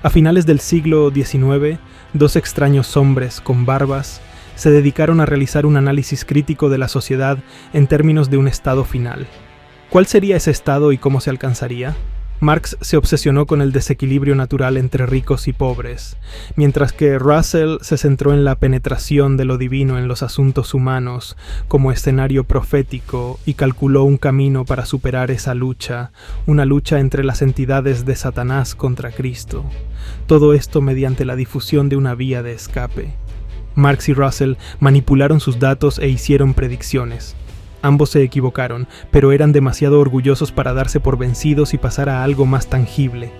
A finales del siglo XIX, dos extraños hombres con barbas se dedicaron a realizar un análisis crítico de la sociedad en términos de un estado final. ¿Cuál sería ese estado y cómo se alcanzaría? Marx se obsesionó con el desequilibrio natural entre ricos y pobres, mientras que Russell se centró en la penetración de lo divino en los asuntos humanos como escenario profético y calculó un camino para superar esa lucha, una lucha entre las entidades de Satanás contra Cristo. Todo esto mediante la difusión de una vía de escape. Marx y Russell manipularon sus datos e hicieron predicciones. Ambos se equivocaron, pero eran demasiado orgullosos para darse por vencidos y pasar a algo más tangible.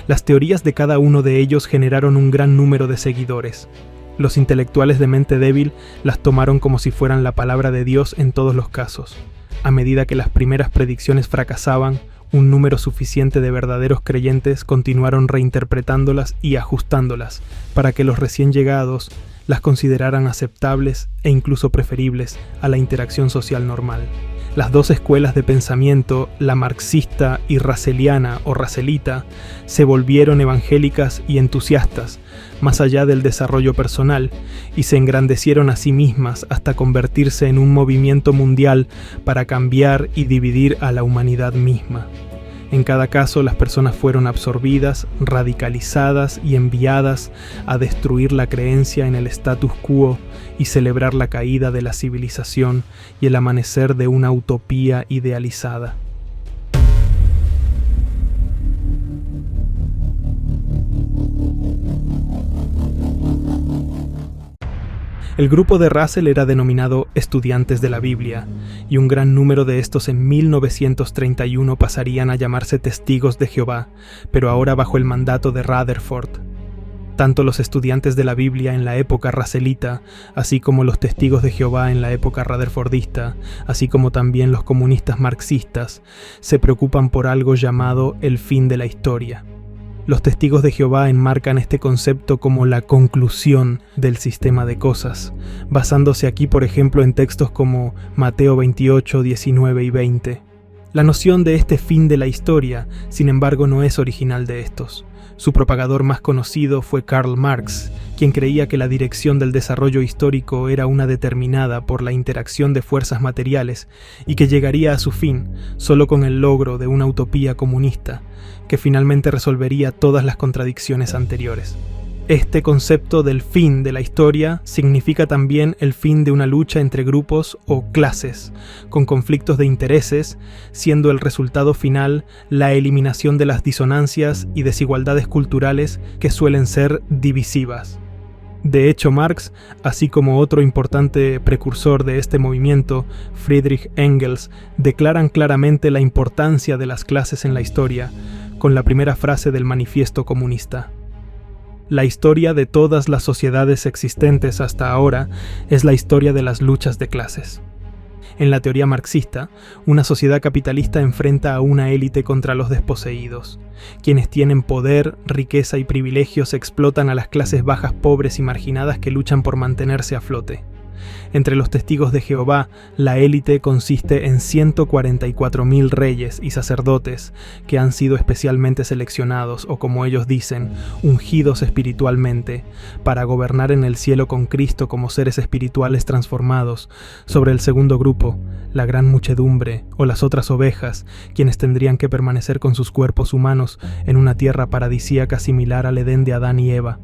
Las teorías de cada uno de ellos generaron un gran número de seguidores. Los intelectuales de mente débil las tomaron como si fueran la palabra de Dios en todos los casos. A medida que las primeras predicciones fracasaban, un número suficiente de verdaderos creyentes continuaron reinterpretándolas y ajustándolas para que los recién llegados las consideraran aceptables e incluso preferibles a la interacción social normal. Las dos escuelas de pensamiento, la marxista y russeliana o russelita, se volvieron evangélicas y entusiastas, más allá del desarrollo personal, y se engrandecieron a sí mismas hasta convertirse en un movimiento mundial para cambiar y dividir a la humanidad misma. En cada caso, las personas fueron absorbidas, radicalizadas y enviadas a destruir la creencia en el status quo y celebrar la caída de la civilización y el amanecer de una utopía idealizada. El grupo de Russell era denominado Estudiantes de la Biblia, y un gran número de estos en 1931 pasarían a llamarse Testigos de Jehová, pero ahora bajo el mandato de Rutherford. Tanto los estudiantes de la Biblia en la época russelita, así como los Testigos de Jehová en la época rutherfordista, así como también los comunistas marxistas, se preocupan por algo llamado el fin de la historia. Los Testigos de Jehová enmarcan este concepto como la conclusión del sistema de cosas, basándose aquí por ejemplo en textos como Mateo 28, 19 y 20. La noción de este fin de la historia, sin embargo, no es original de estos. Su propagador más conocido fue Karl Marx, quien creía que la dirección del desarrollo histórico era una determinada por la interacción de fuerzas materiales y que llegaría a su fin solo con el logro de una utopía comunista, que finalmente resolvería todas las contradicciones anteriores. Este concepto del fin de la historia significa también el fin de una lucha entre grupos o clases, con conflictos de intereses, siendo el resultado final la eliminación de las disonancias y desigualdades culturales que suelen ser divisivas. De hecho, Marx, así como otro importante precursor de este movimiento, Friedrich Engels, declaran claramente la importancia de las clases en la historia, con la primera frase del Manifiesto Comunista. La historia de todas las sociedades existentes hasta ahora es la historia de las luchas de clases. En la teoría marxista, una sociedad capitalista enfrenta a una élite contra los desposeídos. Quienes tienen poder, riqueza y privilegios explotan a las clases bajas, pobres y marginadas que luchan por mantenerse a flote. Entre los Testigos de Jehová, la élite consiste en 144.000 reyes y sacerdotes que han sido especialmente seleccionados o, como ellos dicen, ungidos espiritualmente, para gobernar en el cielo con Cristo como seres espirituales transformados, sobre el segundo grupo, la gran muchedumbre o las otras ovejas, quienes tendrían que permanecer con sus cuerpos humanos en una tierra paradisíaca similar al Edén de Adán y Eva.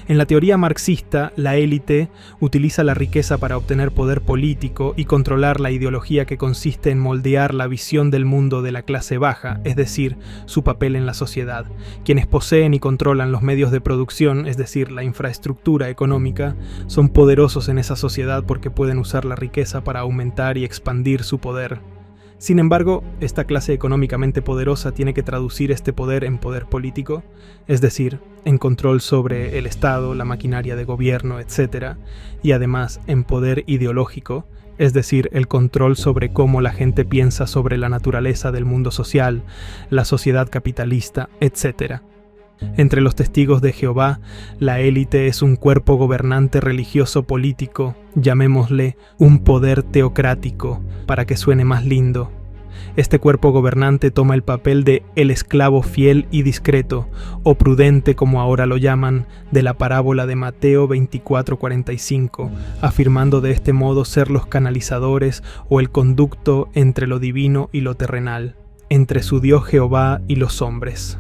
En la teoría marxista, la élite utiliza la riqueza para obtener poder político y controlar la ideología que consiste en moldear la visión del mundo de la clase baja, es decir, su papel en la sociedad. Quienes poseen y controlan los medios de producción, es decir, la infraestructura económica, son poderosos en esa sociedad porque pueden usar la riqueza para aumentar y expandir su poder. Sin embargo, esta clase económicamente poderosa tiene que traducir este poder en poder político, es decir, en control sobre el Estado, la maquinaria de gobierno, etc., y además en poder ideológico, es decir, el control sobre cómo la gente piensa sobre la naturaleza del mundo social, la sociedad capitalista, etc. Entre los Testigos de Jehová, la élite es un cuerpo gobernante religioso político, llamémosle un poder teocrático, para que suene más lindo. Este cuerpo gobernante toma el papel de el esclavo fiel y discreto, o prudente como ahora lo llaman, de la parábola de Mateo 24:45, afirmando de este modo ser los canalizadores o el conducto entre lo divino y lo terrenal, entre su Dios Jehová y los hombres.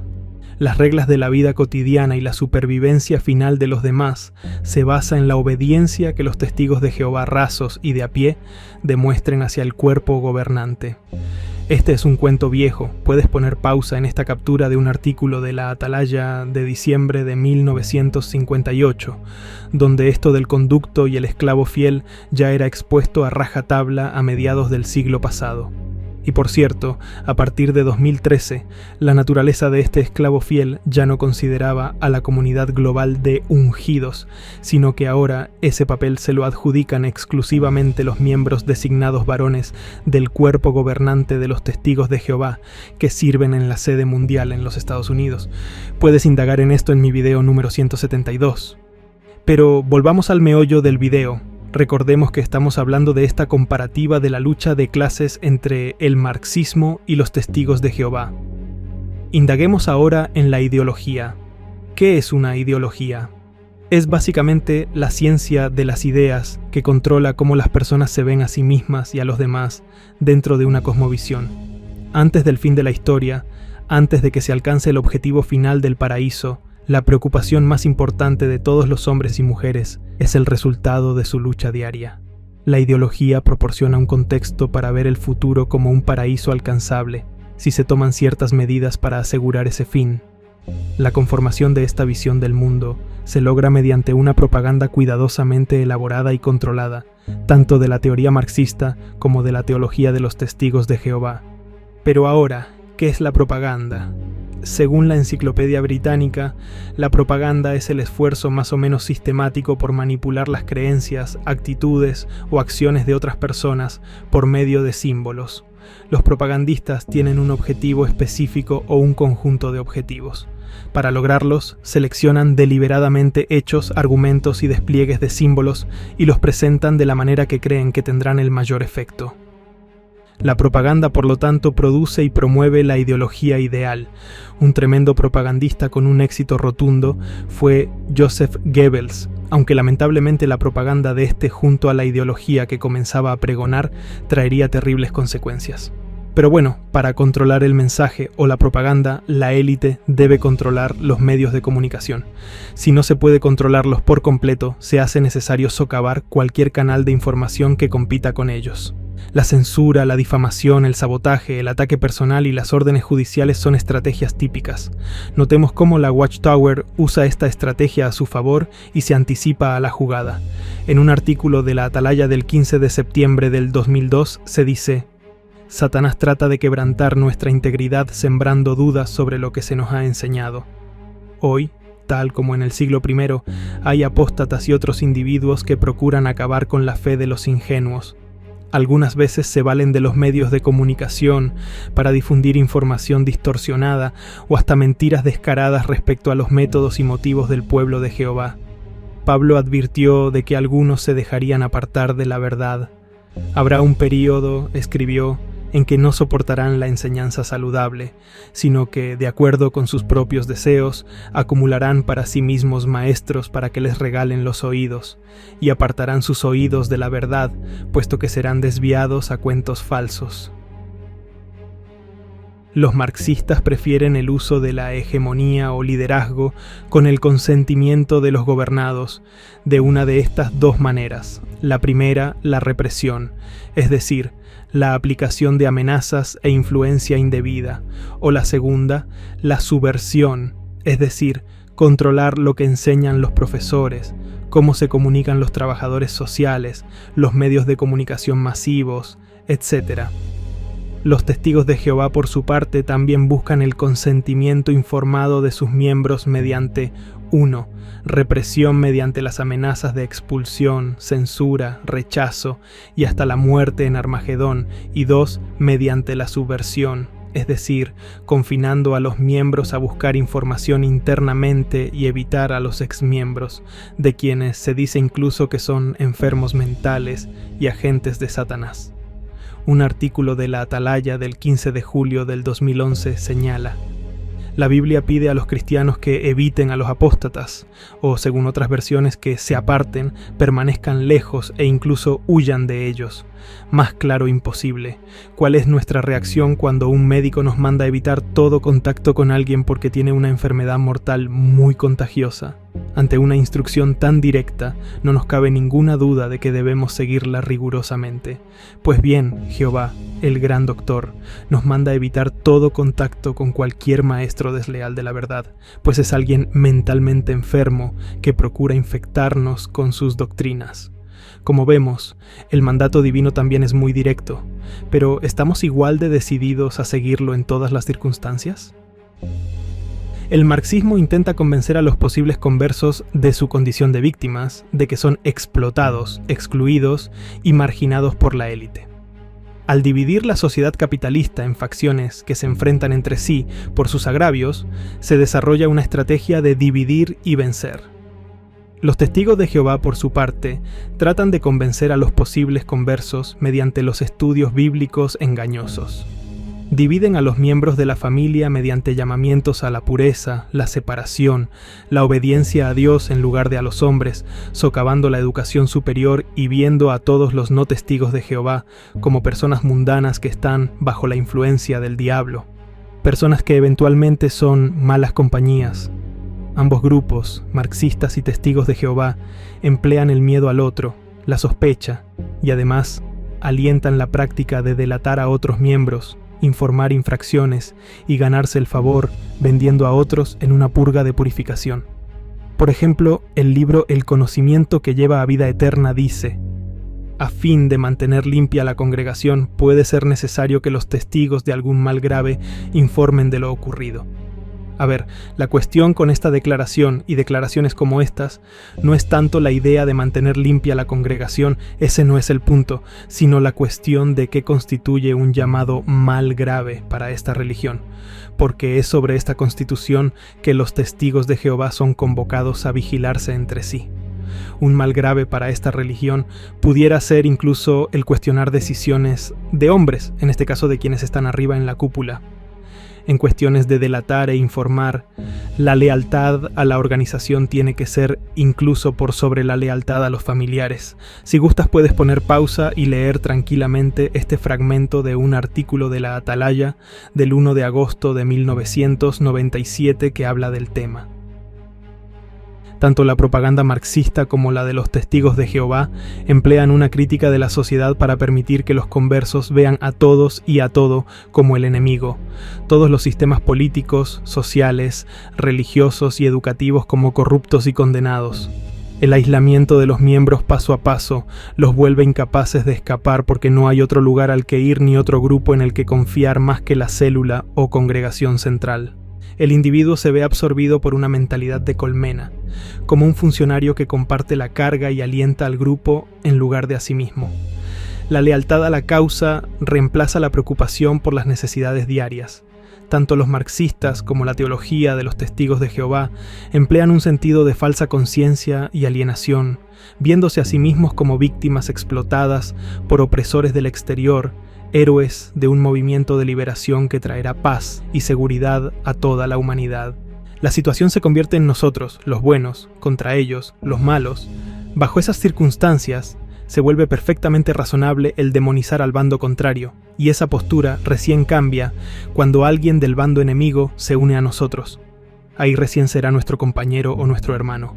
Las reglas de la vida cotidiana y la supervivencia final de los demás se basa en la obediencia que los testigos de Jehová rasos y de a pie demuestren hacia el cuerpo gobernante. Este es un cuento viejo, puedes poner pausa en esta captura de un artículo de la Atalaya de diciembre de 1958, donde esto del conducto y el esclavo fiel ya era expuesto a rajatabla a mediados del siglo pasado. Y por cierto, a partir de 2013, la naturaleza de este esclavo fiel ya no consideraba a la comunidad global de ungidos, sino que ahora ese papel se lo adjudican exclusivamente los miembros designados varones del cuerpo gobernante de los testigos de Jehová, que sirven en la sede mundial en los Estados Unidos. Puedes indagar en esto en mi video número 172. Pero volvamos al meollo del video. Recordemos que estamos hablando de esta comparativa de la lucha de clases entre el marxismo y los testigos de Jehová. Indaguemos ahora en la ideología. ¿Qué es una ideología? Es básicamente la ciencia de las ideas que controla cómo las personas se ven a sí mismas y a los demás dentro de una cosmovisión. Antes del fin de la historia, antes de que se alcance el objetivo final del paraíso, la preocupación más importante de todos los hombres y mujeres es el resultado de su lucha diaria. La ideología proporciona un contexto para ver el futuro como un paraíso alcanzable, si se toman ciertas medidas para asegurar ese fin. La conformación de esta visión del mundo se logra mediante una propaganda cuidadosamente elaborada y controlada, tanto de la teoría marxista como de la teología de los testigos de Jehová. Pero ahora, ¿qué es la propaganda? Según la Enciclopedia Británica, la propaganda es el esfuerzo más o menos sistemático por manipular las creencias, actitudes o acciones de otras personas por medio de símbolos. Los propagandistas tienen un objetivo específico o un conjunto de objetivos. Para lograrlos, seleccionan deliberadamente hechos, argumentos y despliegues de símbolos y los presentan de la manera que creen que tendrán el mayor efecto. La propaganda, por lo tanto, produce y promueve la ideología ideal. Un tremendo propagandista con un éxito rotundo fue Joseph Goebbels, aunque lamentablemente la propaganda de este junto a la ideología que comenzaba a pregonar traería terribles consecuencias. Pero bueno, para controlar el mensaje o la propaganda, la élite debe controlar los medios de comunicación. Si no se puede controlarlos por completo, se hace necesario socavar cualquier canal de información que compita con ellos. La censura, la difamación, el sabotaje, el ataque personal y las órdenes judiciales son estrategias típicas. Notemos cómo la Watchtower usa esta estrategia a su favor y se anticipa a la jugada. En un artículo de la Atalaya del 15 de septiembre del 2002 se dice: Satanás trata de quebrantar nuestra integridad sembrando dudas sobre lo que se nos ha enseñado. Hoy, tal como en el siglo I, hay apóstatas y otros individuos que procuran acabar con la fe de los ingenuos. Algunas veces se valen de los medios de comunicación para difundir información distorsionada o hasta mentiras descaradas respecto a los métodos y motivos del pueblo de Jehová. Pablo advirtió de que algunos se dejarían apartar de la verdad. Habrá un período, escribió, en que no soportarán la enseñanza saludable, sino que, de acuerdo con sus propios deseos, acumularán para sí mismos maestros para que les regalen los oídos, y apartarán sus oídos de la verdad, puesto que serán desviados a cuentos falsos. Los marxistas prefieren el uso de la hegemonía o liderazgo con el consentimiento de los gobernados, de una de estas dos maneras. La primera, la represión, es decir, la aplicación de amenazas e influencia indebida, o la segunda, la subversión, es decir, controlar lo que enseñan los profesores, cómo se comunican los trabajadores sociales, los medios de comunicación masivos, etc. Los testigos de Jehová, por su parte, también buscan el consentimiento informado de sus miembros mediante 1. Represión mediante las amenazas de expulsión, censura, rechazo y hasta la muerte en Armagedón, y 2. Mediante la subversión, es decir, confinando a los miembros a buscar información internamente y evitar a los exmiembros, de quienes se dice incluso que son enfermos mentales y agentes de Satanás. Un artículo de la Atalaya del 15 de julio del 2011 señala: la Biblia pide a los cristianos que eviten a los apóstatas, o según otras versiones que se aparten, permanezcan lejos e incluso huyan de ellos. Más claro imposible. ¿Cuál es nuestra reacción cuando un médico nos manda a evitar todo contacto con alguien porque tiene una enfermedad mortal muy contagiosa? Ante una instrucción tan directa, no nos cabe ninguna duda de que debemos seguirla rigurosamente. Pues bien, Jehová, el gran doctor, nos manda a evitar todo contacto con cualquier maestro desleal de la verdad, pues es alguien mentalmente enfermo que procura infectarnos con sus doctrinas. Como vemos, el mandato divino también es muy directo, pero ¿estamos igual de decididos a seguirlo en todas las circunstancias? El marxismo intenta convencer a los posibles conversos de su condición de víctimas, de que son explotados, excluidos y marginados por la élite. Al dividir la sociedad capitalista en facciones que se enfrentan entre sí por sus agravios, se desarrolla una estrategia de dividir y vencer. Los testigos de Jehová, por su parte, tratan de convencer a los posibles conversos mediante los estudios bíblicos engañosos. Dividen a los miembros de la familia mediante llamamientos a la pureza, la separación, la obediencia a Dios en lugar de a los hombres, socavando la educación superior y viendo a todos los no testigos de Jehová como personas mundanas que están bajo la influencia del diablo, personas que eventualmente son malas compañías. Ambos grupos, marxistas y testigos de Jehová, emplean el miedo al otro, la sospecha y además alientan la práctica de delatar a otros miembros, informar infracciones y ganarse el favor vendiendo a otros en una purga de purificación. Por ejemplo, el libro El conocimiento que lleva a vida eterna dice: a fin de mantener limpia la congregación puede ser necesario que los testigos de algún mal grave informen de lo ocurrido. A ver, la cuestión con esta declaración y declaraciones como estas no es tanto la idea de mantener limpia la congregación, ese no es el punto, sino la cuestión de qué constituye un llamado mal grave para esta religión, porque es sobre esta constitución que los testigos de Jehová son convocados a vigilarse entre sí. Un mal grave para esta religión pudiera ser incluso el cuestionar decisiones de hombres, en este caso de quienes están arriba en la cúpula. En cuestiones de delatar e informar, la lealtad a la organización tiene que ser incluso por sobre la lealtad a los familiares. Si gustas puedes poner pausa y leer tranquilamente este fragmento de un artículo de la Atalaya del 1 de agosto de 1997 que habla del tema. Tanto la propaganda marxista como la de los testigos de Jehová emplean una crítica de la sociedad para permitir que los conversos vean a todos y a todo como el enemigo, todos los sistemas políticos, sociales, religiosos y educativos como corruptos y condenados. El aislamiento de los miembros paso a paso los vuelve incapaces de escapar porque no hay otro lugar al que ir ni otro grupo en el que confiar más que la célula o congregación central. El individuo se ve absorbido por una mentalidad de colmena, como un funcionario que comparte la carga y alienta al grupo en lugar de a sí mismo. La lealtad a la causa reemplaza la preocupación por las necesidades diarias. Tanto los marxistas como la teología de los testigos de Jehová emplean un sentido de falsa conciencia y alienación, viéndose a sí mismos como víctimas explotadas por opresores del exterior, héroes de un movimiento de liberación que traerá paz y seguridad a toda la humanidad. La situación se convierte en nosotros, los buenos, contra ellos, los malos. Bajo esas circunstancias, se vuelve perfectamente razonable el demonizar al bando contrario, y esa postura recién cambia cuando alguien del bando enemigo se une a nosotros. Ahí recién será nuestro compañero o nuestro hermano.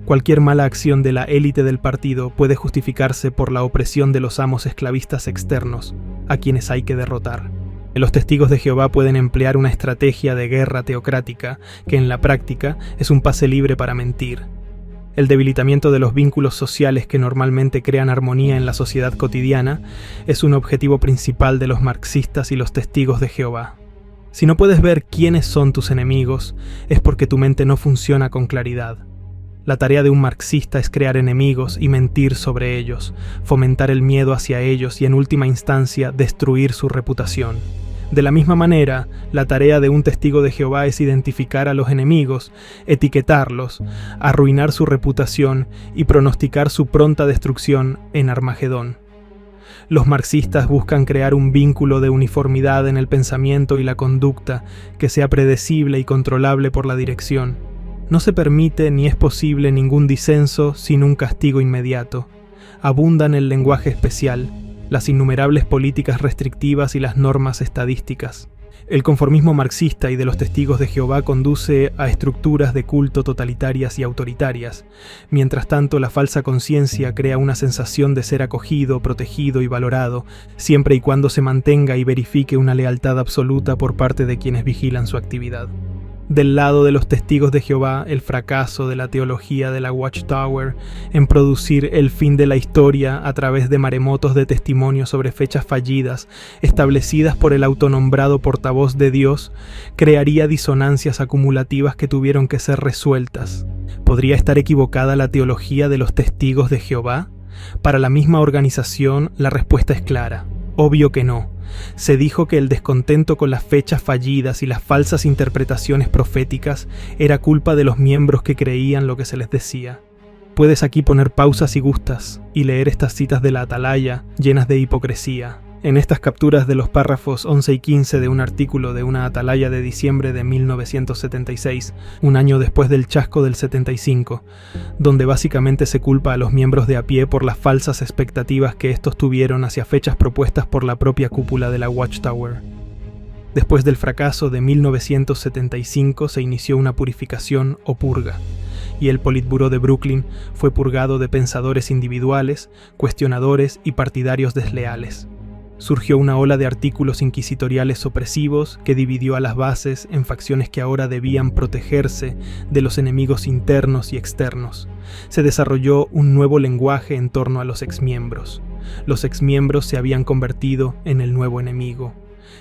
Cualquier mala acción de la élite del partido puede justificarse por la opresión de los amos esclavistas externos, a quienes hay que derrotar. Los testigos de Jehová pueden emplear una estrategia de guerra teocrática, que en la práctica es un pase libre para mentir. El debilitamiento de los vínculos sociales que normalmente crean armonía en la sociedad cotidiana es un objetivo principal de los marxistas y los testigos de Jehová. Si no puedes ver quiénes son tus enemigos, es porque tu mente no funciona con claridad. La tarea de un marxista es crear enemigos y mentir sobre ellos, fomentar el miedo hacia ellos y en última instancia destruir su reputación. De la misma manera, la tarea de un testigo de Jehová es identificar a los enemigos, etiquetarlos, arruinar su reputación y pronosticar su pronta destrucción en Armagedón. Los marxistas buscan crear un vínculo de uniformidad en el pensamiento y la conducta que sea predecible y controlable por la dirección. No se permite ni es posible ningún disenso sin un castigo inmediato. Abundan el lenguaje especial, las innumerables políticas restrictivas y las normas estadísticas. El conformismo marxista y de los testigos de Jehová conduce a estructuras de culto totalitarias y autoritarias. Mientras tanto, la falsa conciencia crea una sensación de ser acogido, protegido y valorado, siempre y cuando se mantenga y verifique una lealtad absoluta por parte de quienes vigilan su actividad. Del lado de los testigos de Jehová, el fracaso de la teología de la Watchtower en producir el fin de la historia a través de maremotos de testimonios sobre fechas fallidas establecidas por el autonombrado portavoz de Dios crearía disonancias acumulativas que tuvieron que ser resueltas. ¿Podría estar equivocada la teología de los testigos de Jehová? Para la misma organización, la respuesta es clara. Obvio que no. Se dijo que el descontento con las fechas fallidas y las falsas interpretaciones proféticas era culpa de los miembros que creían lo que se les decía. Puedes aquí poner pausa si gustas y leer estas citas de la Atalaya llenas de hipocresía. En estas capturas de los párrafos 11 y 15 de un artículo de una Atalaya de diciembre de 1976, un año después del chasco del 75, donde básicamente se culpa a los miembros de a pie por las falsas expectativas que estos tuvieron hacia fechas propuestas por la propia cúpula de la Watchtower. Después del fracaso de 1975 se inició una purificación o purga, y el Politburó de Brooklyn fue purgado de pensadores individuales, cuestionadores y partidarios desleales. Surgió una ola de artículos inquisitoriales opresivos que dividió a las bases en facciones que ahora debían protegerse de los enemigos internos y externos. Se desarrolló un nuevo lenguaje en torno a los exmiembros. Los exmiembros se habían convertido en el nuevo enemigo.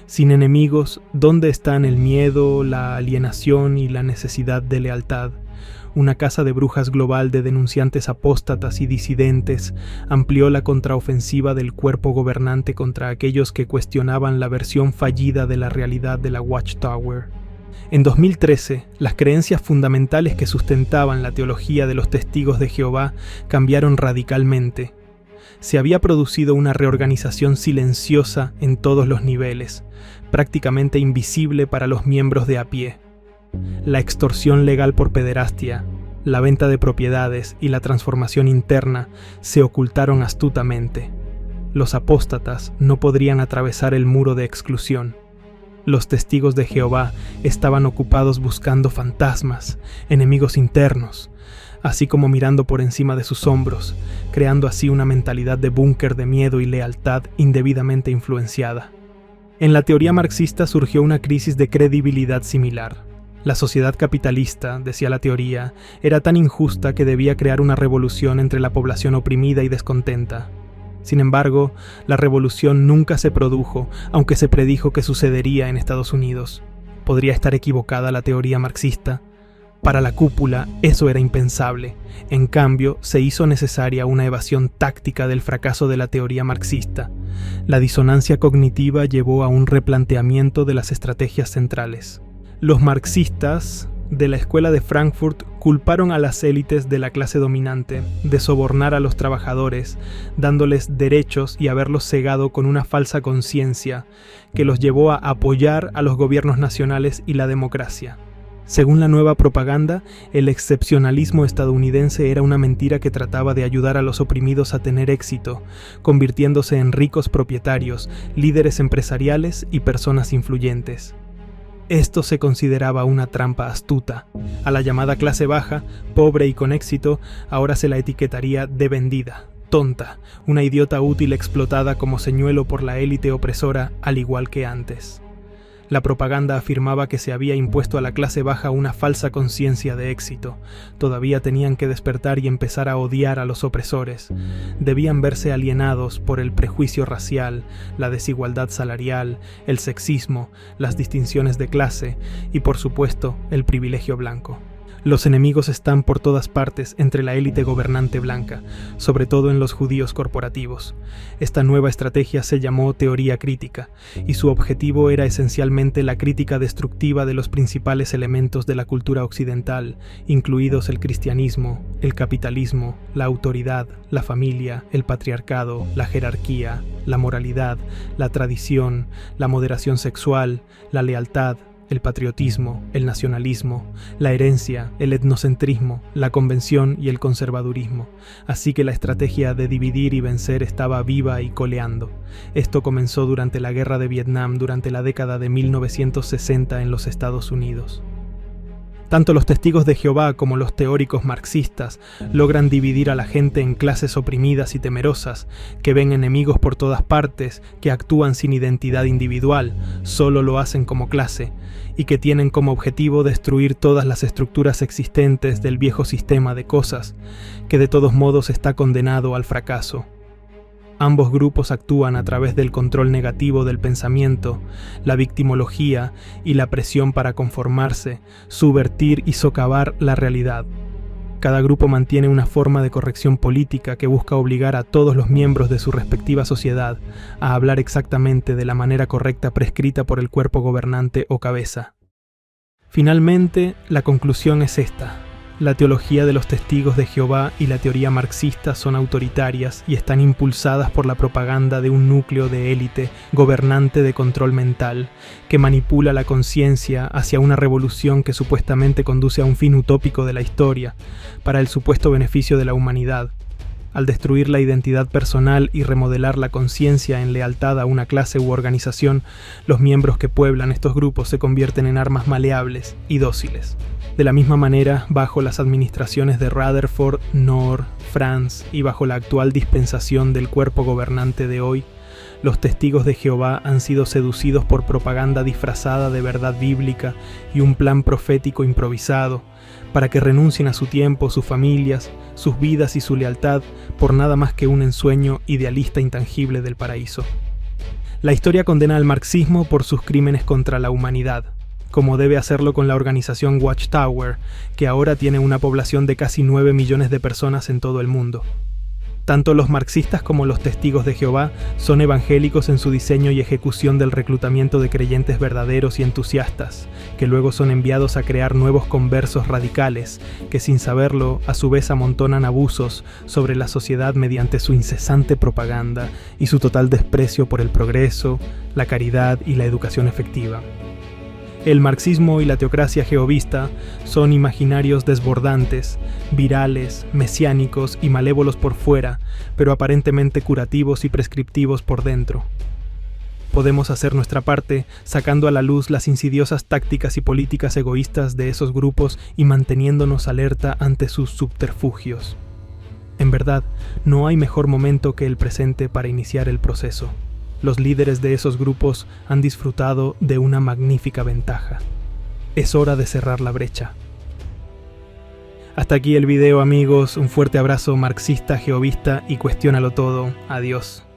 Sin enemigos, ¿dónde están el miedo, la alienación y la necesidad de lealtad? Una caza de brujas global de denunciantes apóstatas y disidentes amplió la contraofensiva del cuerpo gobernante contra aquellos que cuestionaban la versión fallida de la realidad de la Watchtower. En 2013, las creencias fundamentales que sustentaban la teología de los testigos de Jehová cambiaron radicalmente. Se había producido una reorganización silenciosa en todos los niveles, prácticamente invisible para los miembros de a pie. La extorsión legal por pederastia, la venta de propiedades y la transformación interna se ocultaron astutamente. Los apóstatas no podrían atravesar el muro de exclusión. Los testigos de Jehová estaban ocupados buscando fantasmas, enemigos internos, así como mirando por encima de sus hombros, creando así una mentalidad de búnker de miedo y lealtad indebidamente influenciada. En la teoría marxista surgió una crisis de credibilidad similar. La sociedad capitalista, decía la teoría, era tan injusta que debía crear una revolución entre la población oprimida y descontenta. Sin embargo, la revolución nunca se produjo, aunque se predijo que sucedería en Estados Unidos. ¿Podría estar equivocada la teoría marxista? Para la cúpula, eso era impensable. En cambio, se hizo necesaria una evasión táctica del fracaso de la teoría marxista. La disonancia cognitiva llevó a un replanteamiento de las estrategias centrales. Los marxistas de la escuela de Frankfurt culparon a las élites de la clase dominante de sobornar a los trabajadores, dándoles derechos y haberlos cegado con una falsa conciencia que los llevó a apoyar a los gobiernos nacionales y la democracia. Según la nueva propaganda, el excepcionalismo estadounidense era una mentira que trataba de ayudar a los oprimidos a tener éxito, convirtiéndose en ricos propietarios, líderes empresariales y personas influyentes. Esto se consideraba una trampa astuta. A la llamada clase baja, pobre y con éxito, ahora se la etiquetaría de vendida, tonta, una idiota útil explotada como señuelo por la élite opresora, al igual que antes. La propaganda afirmaba que se había impuesto a la clase baja una falsa conciencia de éxito. Todavía tenían que despertar y empezar a odiar a los opresores. Debían verse alienados por el prejuicio racial, la desigualdad salarial, el sexismo, las distinciones de clase y, por supuesto, el privilegio blanco. Los enemigos están por todas partes entre la élite gobernante blanca, sobre todo en los judíos corporativos. Esta nueva estrategia se llamó teoría crítica, y su objetivo era esencialmente la crítica destructiva de los principales elementos de la cultura occidental, incluidos el cristianismo, el capitalismo, la autoridad, la familia, el patriarcado, la jerarquía, la moralidad, la tradición, la moderación sexual, la lealtad, el patriotismo, el nacionalismo, la herencia, el etnocentrismo, la convención y el conservadurismo. Así que la estrategia de dividir y vencer estaba viva y coleando. Esto comenzó durante la Guerra de Vietnam durante la década de 1960 en los Estados Unidos. Tanto los testigos de Jehová como los teóricos marxistas logran dividir a la gente en clases oprimidas y temerosas, que ven enemigos por todas partes, que actúan sin identidad individual, solo lo hacen como clase, y que tienen como objetivo destruir todas las estructuras existentes del viejo sistema de cosas, que de todos modos está condenado al fracaso. Ambos grupos actúan a través del control negativo del pensamiento, la victimología y la presión para conformarse, subvertir y socavar la realidad. Cada grupo mantiene una forma de corrección política que busca obligar a todos los miembros de su respectiva sociedad a hablar exactamente de la manera correcta prescrita por el cuerpo gobernante o cabeza. Finalmente, la conclusión es esta. La teología de los testigos de Jehová y la teoría marxista son autoritarias y están impulsadas por la propaganda de un núcleo de élite gobernante de control mental que manipula la conciencia hacia una revolución que supuestamente conduce a un fin utópico de la historia para el supuesto beneficio de la humanidad. Al destruir la identidad personal y remodelar la conciencia en lealtad a una clase u organización, los miembros que pueblan estos grupos se convierten en armas maleables y dóciles. De la misma manera, bajo las administraciones de Rutherford, Knorr, Franz y bajo la actual dispensación del cuerpo gobernante de hoy, los testigos de Jehová han sido seducidos por propaganda disfrazada de verdad bíblica y un plan profético improvisado, para que renuncien a su tiempo, sus familias, sus vidas y su lealtad por nada más que un ensueño idealista intangible del paraíso. La historia condena al marxismo por sus crímenes contra la humanidad, como debe hacerlo con la organización Watchtower, que ahora tiene una población de casi 9 millones de personas en todo el mundo. Tanto los marxistas como los testigos de Jehová son evangélicos en su diseño y ejecución del reclutamiento de creyentes verdaderos y entusiastas, que luego son enviados a crear nuevos conversos radicales, que sin saberlo, a su vez amontonan abusos sobre la sociedad mediante su incesante propaganda y su total desprecio por el progreso, la caridad y la educación efectiva. El marxismo y la teocracia jehovista son imaginarios desbordantes, virales, mesiánicos y malévolos por fuera, pero aparentemente curativos y prescriptivos por dentro. Podemos hacer nuestra parte sacando a la luz las insidiosas tácticas y políticas egoístas de esos grupos y manteniéndonos alerta ante sus subterfugios. En verdad, no hay mejor momento que el presente para iniciar el proceso. Los líderes de esos grupos han disfrutado de una magnífica ventaja. Es hora de cerrar la brecha. Hasta aquí el video, amigos. Un fuerte abrazo marxista, jehovista y cuestiónalo todo. Adiós.